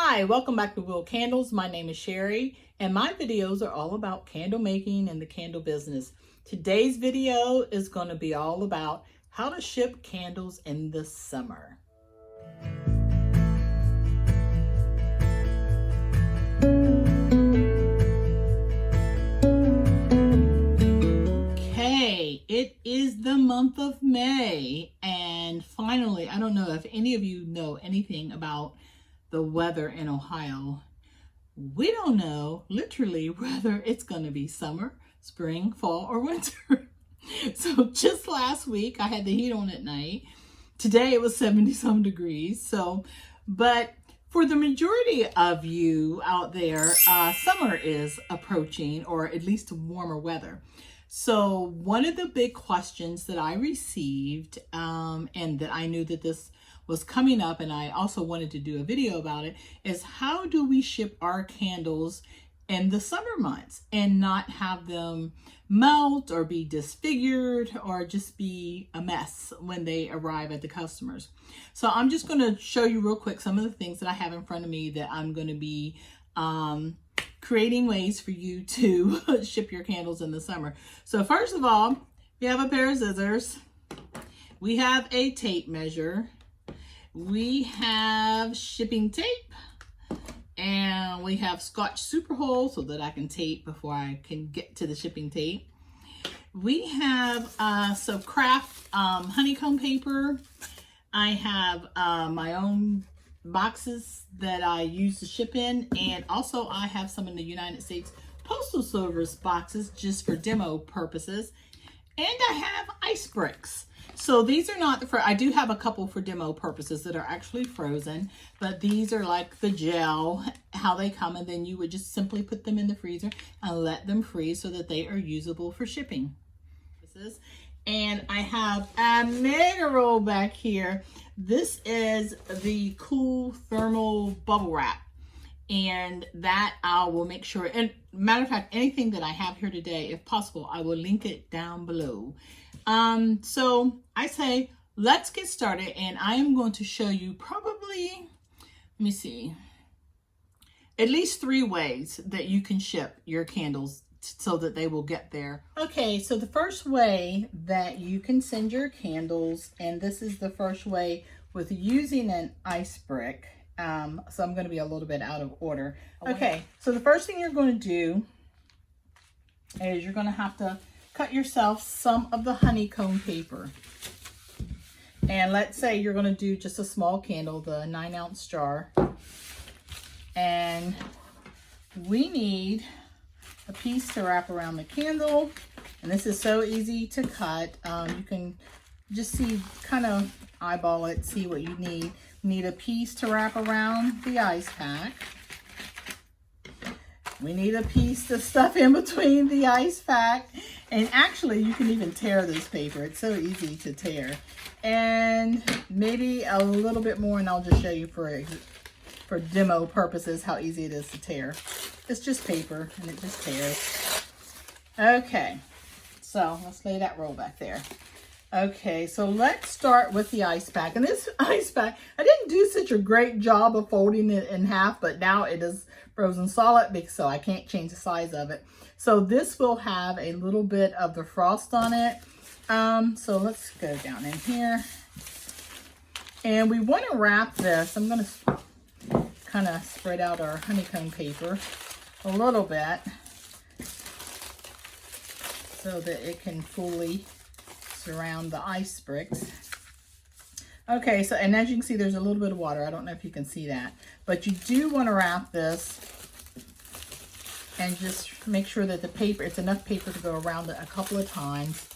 Hi, welcome back to Will Candles. My name is Sherry, and my videos are all about candle making and the candle business. Today's video is going to be all about how to ship candles in the summer. Okay, it is the month of May, and finally, I don't know if any of you know anything about the weather in Ohio. We don't know literally whether it's going to be summer, spring, fall, or winter. So just last week I had the heat on at night. Today it was 70 some degrees. But for the majority of you out there, summer is approaching, or at least warmer weather. So one of the big questions that I received, and that I knew that this was coming up, and I also wanted to do a video about it, is how do we ship our candles in the summer months and not have them melt or be disfigured or just be a mess when they arrive at the customers. So I'm just going to show you real quick some of the things that I have in front of me that I'm going to be creating ways for you to ship your candles in the summer. So first of all, we have a pair of scissors. We have a tape measure. We have shipping tape, and we have Scotch Super Hole so that I can tape before I can get to the shipping tape. We have some craft honeycomb paper. I have my own boxes that I use to ship in, and also I have some in the United States Postal Service boxes just for demo purposes. And I have ice bricks. So these are not for, I do have a couple for demo purposes that are actually frozen, but these are like the gel, how they come, and then you would just simply put them in the freezer and let them freeze so that they are usable for shipping. And I have a mega roll back here. This is the cool thermal bubble wrap. And that I will make sure, and matter of fact, anything that I have here today, if possible, I will link it down below. So I say, let's get started, and I am going to show you probably, let me see, at least 3 ways that you can ship your candles so that they will get there. Okay, so the first way that you can send your candles, and this is the first way with using an ice brick. So I'm going to be a little bit out of order. Okay, so the first thing you're going to do is you're going to have to cut yourself some of the honeycomb paper. And let's say you're going to do just a small candle, the 9-ounce jar. And we need a piece to wrap around the candle. And this is so easy to cut. You can just see, kind of eyeball it, see what you need. Need a piece to wrap around the ice pack. We need a piece to stuff in between the ice pack. And actually, you can even tear this paper. It's so easy to tear. And maybe a little bit more, and I'll just show you for demo purposes how easy it is to tear. It's just paper, and it just tears. Okay, so let's lay that roll back there. Okay, so let's start with the ice pack. And this ice pack, I didn't do such a great job of folding it in half, but now it is frozen solid, so I can't change the size of it. So this will have a little bit of the frost on it. So let's go down in here. And we want to wrap this. I'm going to kind of spread out our honeycomb paper a little bit so that it can fully surround the ice bricks. Okay, so, and as you can see, there's a little bit of water. I don't know if you can see that, but you do want to wrap this and just make sure that the paper, it's enough paper to go around it a couple of times.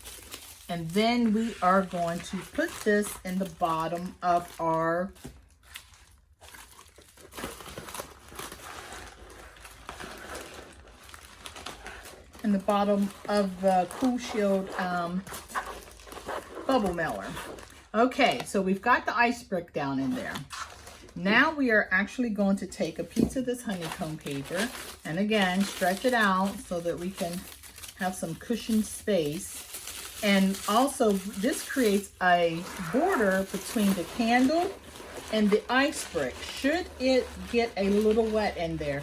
And then we are going to put this in the bottom of our the Cool Shield bubble mailer. Okay, so we've got the ice brick down in there. Now we are actually going to take a piece of this honeycomb paper and again stretch it out so that we can have some cushioned space. And also this creates a border between the candle and the ice brick, should it get a little wet in there.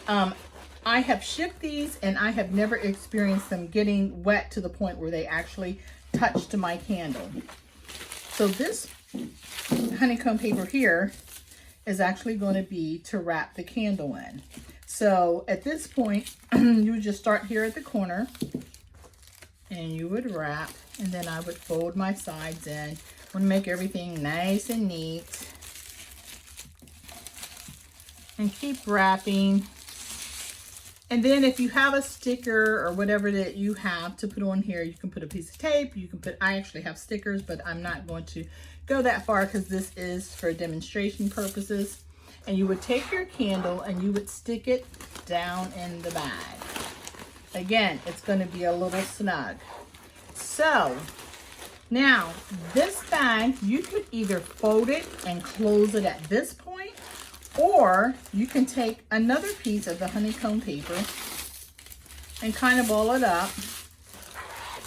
I have shipped these and I have never experienced them getting wet to the point where they actually touched my candle. So this honeycomb paper here is actually going to be to wrap the candle in. So at this point, you would just start here at the corner and you would wrap, and then I would fold my sides in. I want to make everything nice and neat. And keep wrapping. And then if you have a sticker or whatever that you have to put on here, you can put a piece of tape. You can put, I actually have stickers, but I'm not going to go that far because this is for demonstration purposes. And you would take your candle and you would stick it down in the bag. Again, it's going to be a little snug. So now this bag, you could either fold it and close it at this point, or you can take another piece of the honeycomb paper and kind of ball it up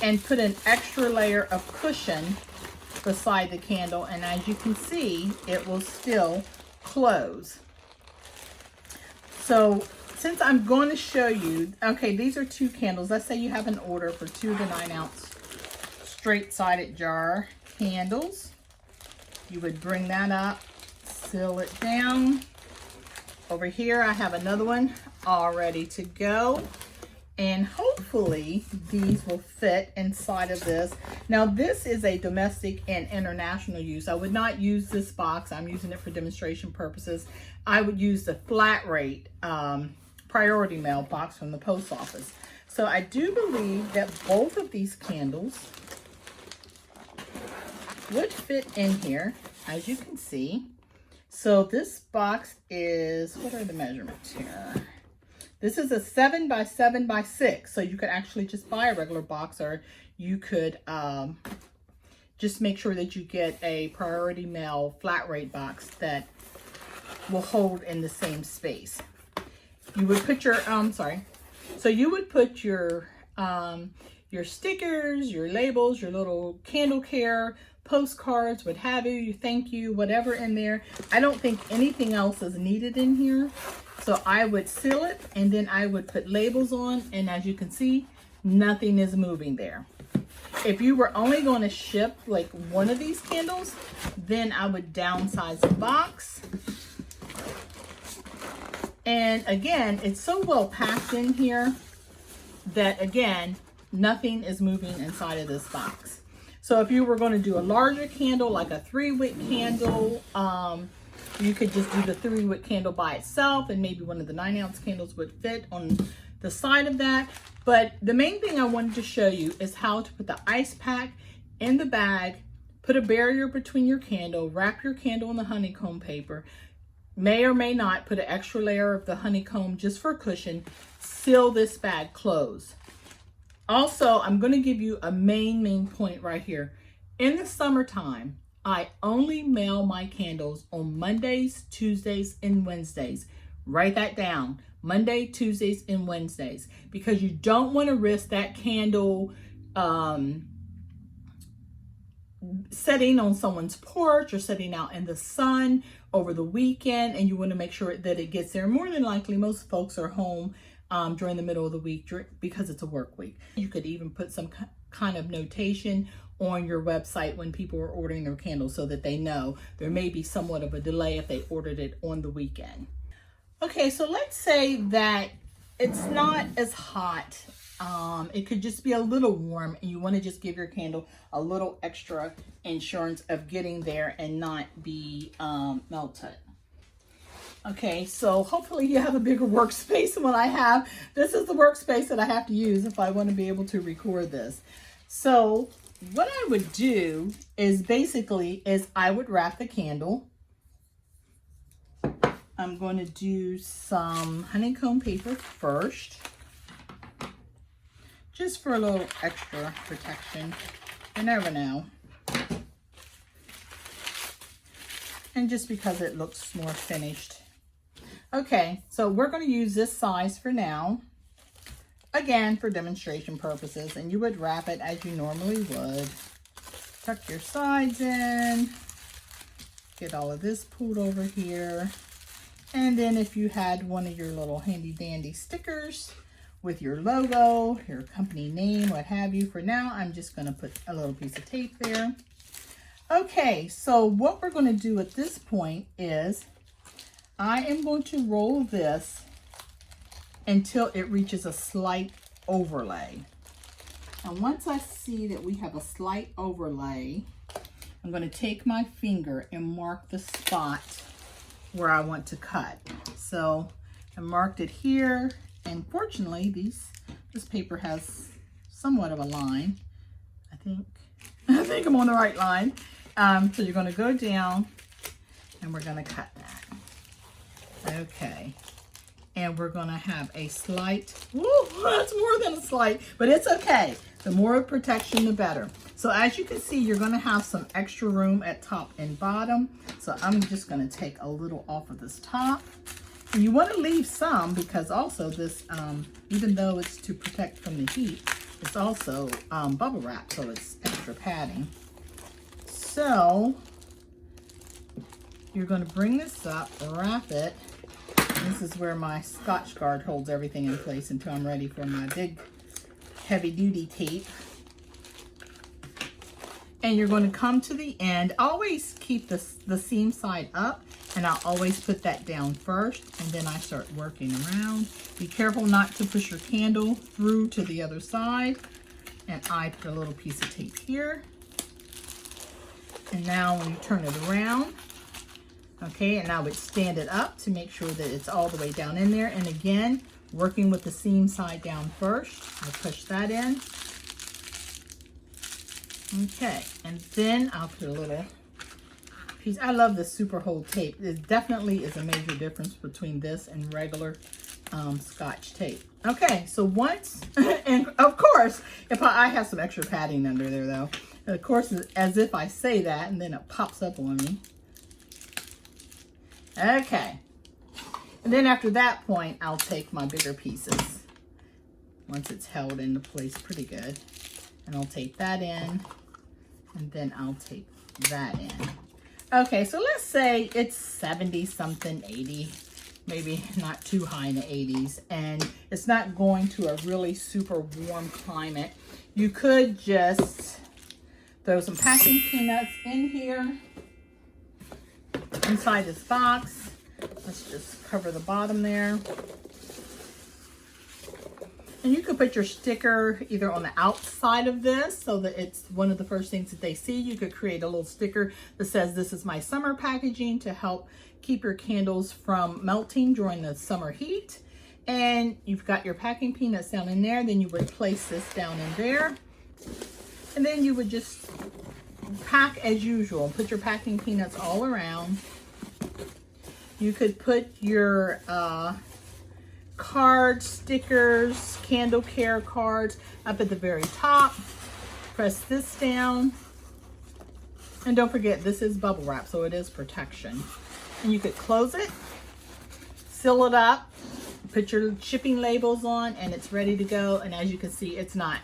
and put an extra layer of cushion beside the candle. And as you can see, it will still close. So since I'm going to show you, okay, these are 2 candles. Let's say you have an order for 2 of the 9-ounce straight-sided jar candles. You would bring that up, seal it down. Over here, I have another one all ready to go. And hopefully these will fit inside of this. Now this is a domestic and international use. I would not use this box. I'm using it for demonstration purposes. I would use the flat rate priority mail box from the post office. So I do believe that both of these candles would fit in here, as you can see. So this box is, what are the measurements here? This is a 7 by 7 by 6. So you could actually just buy a regular box, or you could just make sure that you get a priority mail flat rate box that will hold in the same space. You would put your, so you would put your stickers, your labels, your little candle care, postcards, what have you, your thank you, whatever in there. I don't think anything else is needed in here. So I would seal it, and then I would put labels on, and as you can see, nothing is moving there. If you were only going to ship like one of these candles, then I would downsize the box. And again, it's so well packed in here that, again, nothing is moving inside of this box. So if you were going to do a larger candle, like a 3-wick candle, you could just do the 3-wick candle by itself, and maybe one of the 9-ounce candles would fit on the side of that. But the main thing I wanted to show you is how to put the ice pack in the bag, put a barrier between your candle, wrap your candle in the honeycomb paper, may or may not put an extra layer of the honeycomb just for cushion, seal this bag closed. Also, I'm going to give you a main point right here. In the summertime, I only mail my candles on Mondays, Tuesdays, and Wednesdays. Write that down. Monday, Tuesdays, and Wednesdays. Because you don't want to risk that candle setting on someone's porch or sitting out in the sun over the weekend. And you want to make sure that it gets there. More than likely, most folks are home during the middle of the week because it's a work week. You could even put some kind of notation on your website when people are ordering their candles so that they know there may be somewhat of a delay if they ordered it on the weekend. Okay, so let's say that it's not as hot. It could just be a little warm, and you want to just give your candle a little extra insurance of getting there and not be melted. Okay, so hopefully you have a bigger workspace than what I have. This is the workspace that I have to use if I want to be able to record this. So what I would do is I would wrap the candle. I'm going to do some honeycomb paper first, just for a little extra protection. You never know. And just because it looks more finished. Okay, so we're going to use this size for now. Again, for demonstration purposes. And you would wrap it as you normally would. Tuck your sides in. get all of this pulled over here. And then if you had one of your little handy dandy stickers with your logo, your company name, what have you, for now, I'm just going to put a little piece of tape there. Okay, so what we're going to do at this point is I am going to roll this until it reaches a slight overlay. And once I see that we have a slight overlay, I'm going to take my finger and mark the spot where I want to cut. So I marked it here, and fortunately this paper has somewhat of a line. I think I'm on the right line. So you're going to go down and we're going to cut that. Okay. And we're going to have a slight, woo, that's more than a slight, but it's okay. The more protection, the better. So as you can see, you're going to have some extra room at top and bottom. So I'm just going to take a little off of this top. And you want to leave some because also this, even though it's to protect from the heat, it's also bubble wrap, so it's extra padding. So you're going to bring this up, wrap it. This is where my Scotch guard holds everything in place until I'm ready for my big heavy duty tape. And you're going to come to the end. Always keep the seam side up, and I'll always put that down first, and then I start working around. Be careful not to push your candle through to the other side. And I put a little piece of tape here. And now when you turn it around, okay, and I would stand it up to make sure that it's all the way down in there. And again, working with the seam side down first. I'll push that in. Okay, and then I'll put a little piece. I love this super hold tape. It definitely is a major difference between this and regular Scotch tape. Okay, so once, and of course, if I have some extra padding under there though. And of course, as if I say that, and then it pops up on me. Okay, and then after that point, I'll take my bigger pieces once it's held into place pretty good, and I'll tape that in, and then I'll tape that in. Okay, so let's say it's 70 something, 80, maybe not too high in the 80s, and it's not going to a really super warm climate. You could just throw some packing peanuts in here. Inside this box, let's just cover the bottom there. And you could put your sticker either on the outside of this so that it's one of the first things that they see. You could create a little sticker that says, "This is my summer packaging," to help keep your candles from melting during the summer heat. And you've got your packing peanuts down in there. Then you would place this down in there. And then you would just pack as usual. Put your packing peanuts all around. You could put your cards, stickers, candle care cards up at the very top. Press this down. And don't forget, this is bubble wrap, so it is protection. And you could close it, seal it up, put your shipping labels on, and it's ready to go. And as you can see, it's not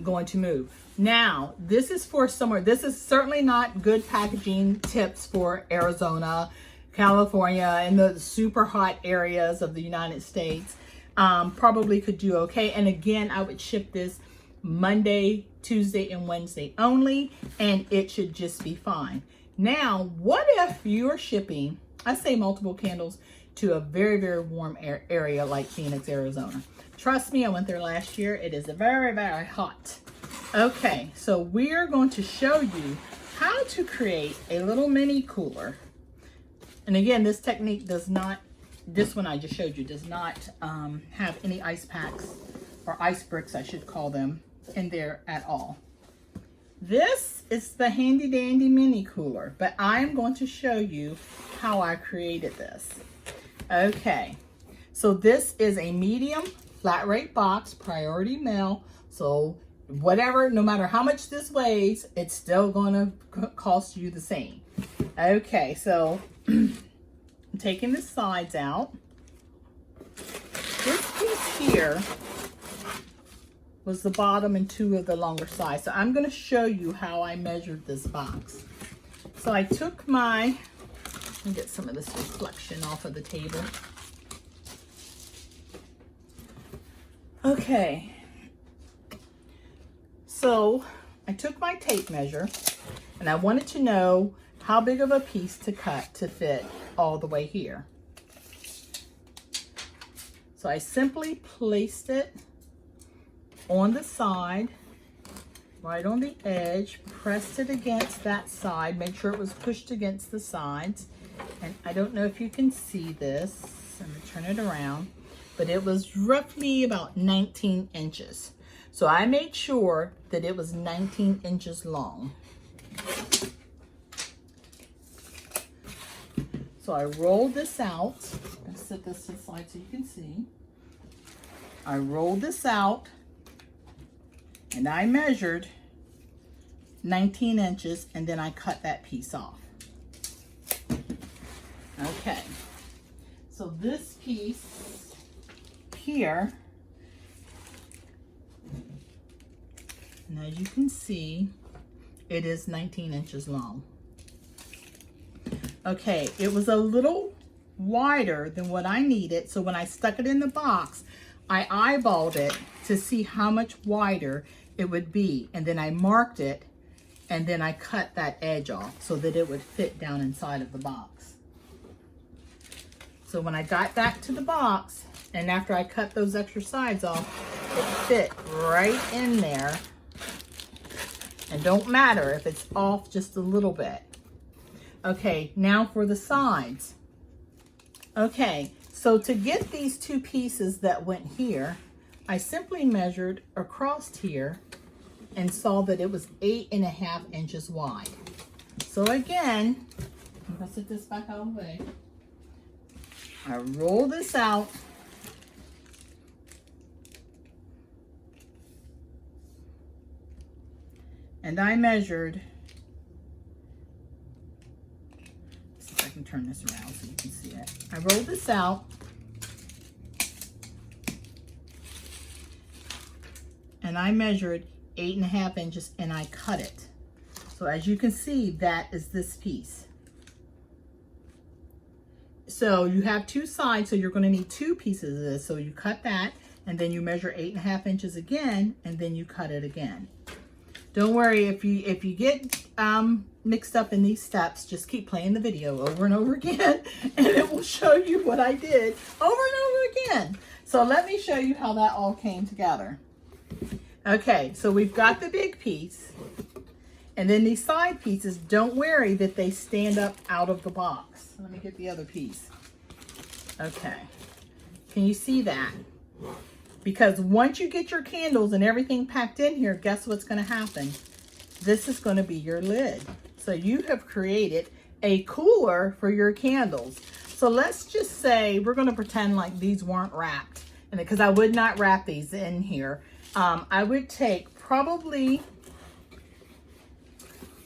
going to move. Now, this is for somewhere. This is certainly not good packaging tips for Arizona, California, and the super hot areas of the United States. Probably could do okay. And again, I would ship this Monday, Tuesday, and Wednesday only, and it should just be fine. Now, what if you're shipping, I say multiple candles, to a very, very warm area like Phoenix, Arizona? Trust me, I went there last year. It is very, very hot. Okay, so we're going to show you how to create a little mini cooler. And again, this technique does not, this one I just showed you, does not have any ice packs, or ice bricks, I should call them, in there at all. This is the handy dandy mini cooler, but I'm going to show you how I created this. Okay, so this is a medium flat rate box, priority mail. So whatever, no matter how much this weighs, it's still going to cost you the same. Okay, so I'm taking the sides out. This piece here was the bottom and two of the longer sides. So I'm going to show you how I measured this box. So I took my me get some of this reflection off of the table. Okay, so I took my tape measure and I wanted to know how big of a piece to cut to fit all the way here. So I simply placed it on the side, right on the edge, pressed it against that side, make sure it was pushed against the sides. And I don't know if you can see this, I'm gonna turn it around, but it was roughly about 19 inches. So I made sure that it was 19 inches long. So I rolled this out. I'm gonna set this to the side so you can see. I rolled this out and I measured 19 inches and then I cut that piece off. Okay, so this piece here, and as you can see, it is 19 inches long. Okay, it was a little wider than what I needed, so when I stuck it in the box, I eyeballed it to see how much wider it would be, and then I marked it, and then I cut that edge off so that it would fit down inside of the box. So when I got back to the box, and after I cut those extra sides off, it fit right in there. And don't matter if it's off just a little bit. Okay, now for the sides. Okay, so to get these two pieces that went here, I simply measured across here and saw that it was 8.5 inches wide. So again, I'm gonna set this back out of the way. I roll this out. And I measured, let's see if I can turn this around so you can see it. I rolled this out. And I measured 8.5 inches and I cut it. So as you can see, that is this piece. So you have two sides, so you're going to need two pieces of this. So you cut that, and then you measure 8.5 inches again, and then you cut it again. Don't worry if you get mixed up in these steps, just keep playing the video over and over again, and it will show you what I did over and over again. So let me show you how that all came together. Okay, so we've got the big piece, and then these side pieces, don't worry that they stand up out of the box. Let me get the other piece. Okay, can you see that? Because once you get your candles and everything packed in here, guess what's going to happen? This is going to be your lid. So you have created a cooler for your candles. So let's just say we're going to pretend like these weren't wrapped. And because I would not wrap these in here, I would take probably,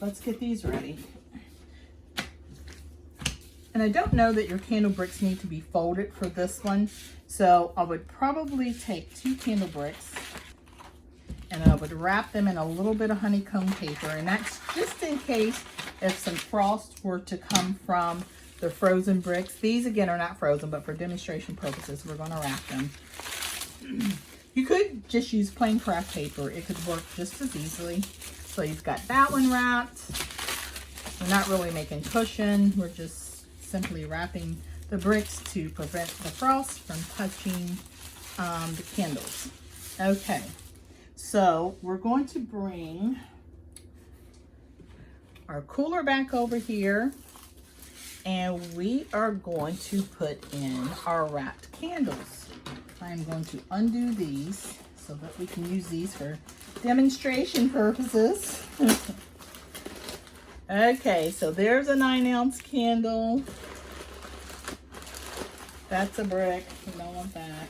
let's get these ready. And I don't know that your candle bricks need to be folded for this one. So I would probably take 2 candle bricks and I would wrap them in a little bit of honeycomb paper. And that's just in case if some frost were to come from the frozen bricks. These again are not frozen, but for demonstration purposes, we're going to wrap them. You could just use plain craft paper. It could work just as easily. So you've got that one wrapped. We're not really making cushion. We're just simply wrapping the bricks to prevent the frost from touching the candles. Okay, so we're going to bring our cooler back over here, and we are going to put in our wrapped candles. I'm going to undo these so that we can use these for demonstration purposes. Okay, so there's a 9-ounce candle. That's a brick. We don't want that.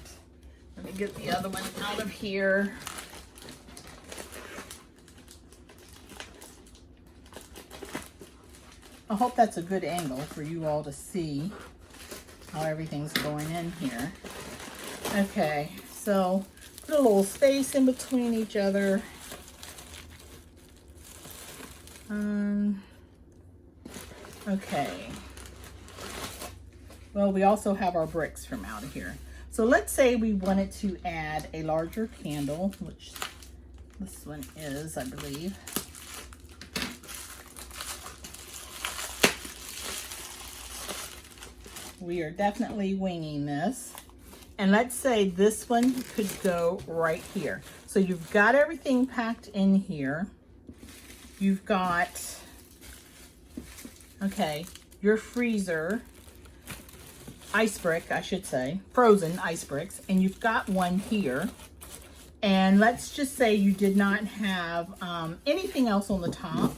Let me get the other one out of here. I hope that's a good angle for you all to see how everything's going in here. Okay, so put a little space in between each other. Okay. Well, we also have our bricks from out of here. So let's say we wanted to add a larger candle, which this one is, I believe. We are definitely winging this. And let's say this one could go right here. So you've got everything packed in here. You've got, okay, your freezer, ice brick, I should say, frozen ice bricks, and you've got one here. And let's just say you did not have anything else on the top.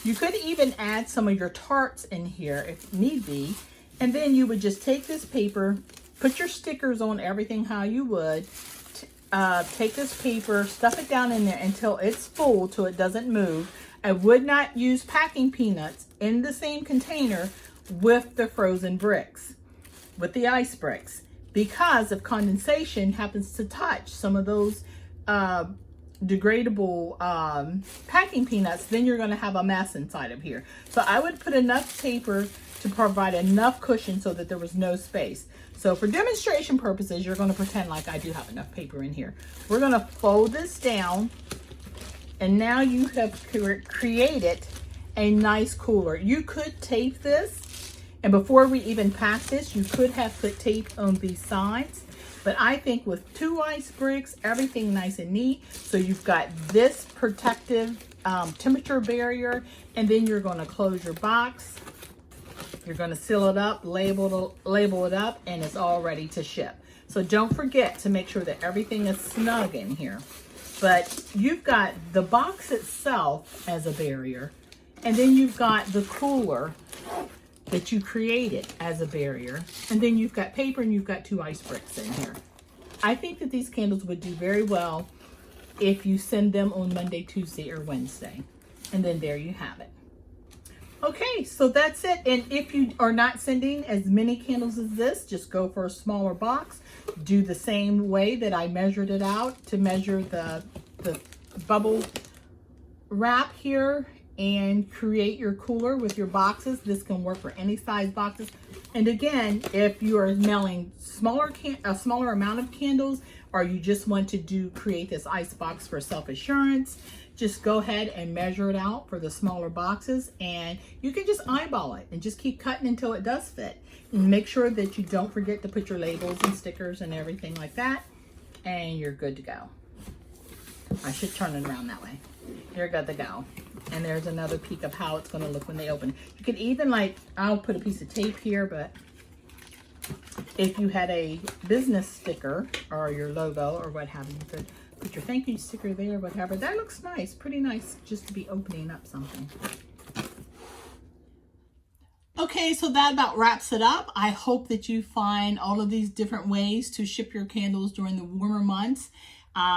You could even add some of your tarts in here if need be. And then you would just take this paper, put your stickers on everything how you would. Take this paper, stuff it down in there until it's full, till it doesn't move. I would not use packing peanuts in the same container with the frozen bricks, with the ice bricks, because if condensation happens to touch some of those degradable packing peanuts, then you're going to have a mess inside of here. So I would put enough paper to provide enough cushion so that there was no space. So for demonstration purposes, you're going to pretend like I do have enough paper in here. We're going to fold this down, and now you have created a nice cooler. You could tape this, and before we even pack this, you could have put tape on these sides. But I think with 2 ice bricks, everything nice and neat. So you've got this protective temperature barrier, and then you're going to close your box. You're going to seal it up, label it up, and it's all ready to ship. So don't forget to make sure that everything is snug in here. But you've got the box itself as a barrier, and then you've got the cooler that you created as a barrier, and then you've got paper and you've got 2 ice bricks in here. I think that these candles would do very well if you send them on Monday, Tuesday, or Wednesday. And then there you have it. Okay, so that's it. And if you are not sending as many candles as this, just go for a smaller box. Do the same way that I measured it out to measure the bubble wrap here, and create your cooler with your boxes. This can work for any size boxes. And again, if you are mailing a smaller amount of candles, or you just want to create this ice box for self-assurance, just go ahead and measure it out for the smaller boxes, and you can just eyeball it and just keep cutting until it does fit. And make sure that you don't forget to put your labels and stickers and everything like that, and you're good to go. I should turn it around that way. You're good to go. And there's another peek of how it's going to look when they open. You could even, like, I'll put a piece of tape here, but if you had a business sticker or your logo or what have you, you could put your thank you sticker there, whatever. That looks nice, pretty nice, just to be opening up something. Okay, so that about wraps it up. I hope that you find all of these different ways to ship your candles during the warmer months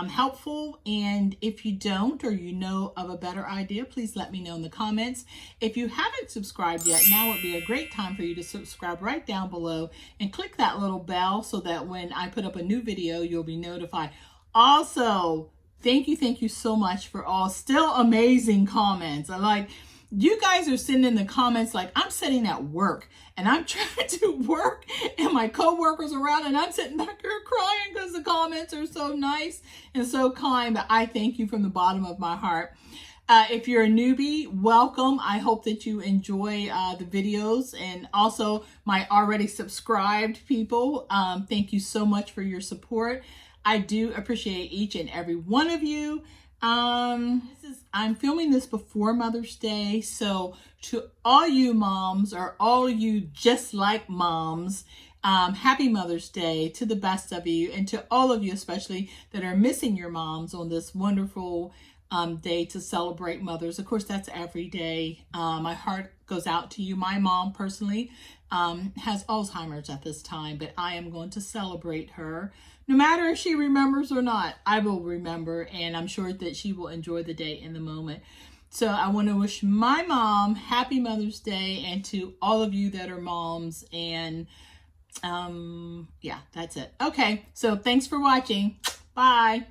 helpful. And if you don't, or you know of a better idea, please let me know in the comments. If you haven't subscribed yet, now would be a great time for you to subscribe right down below and click that little bell so that when I put up a new video, you'll be notified. Also, thank you so much for all still amazing comments. You guys are sending in the comments like I'm sitting at work and I'm trying to work and my coworkers around, and I'm sitting back here crying because the comments are so nice and so kind. But I thank you from the bottom of my heart. If you're a newbie, welcome. I hope that you enjoy the videos, and also my already subscribed people. Thank you so much for your support. I do appreciate each and every one of you. I'm filming this before Mother's Day, so to all you moms, or all you just like moms, happy Mother's Day to the best of you, and to all of you especially that are missing your moms on this wonderful day to celebrate mothers. Of course, that's every day. My heart goes out to you. My mom personally has Alzheimer's at this time, but I am going to celebrate her. No matter if she remembers or not, I will remember, and I'm sure that she will enjoy the day in the moment. So I want to wish my mom happy Mother's Day, and to all of you that are moms. And yeah, that's it. Okay, so thanks for watching. Bye.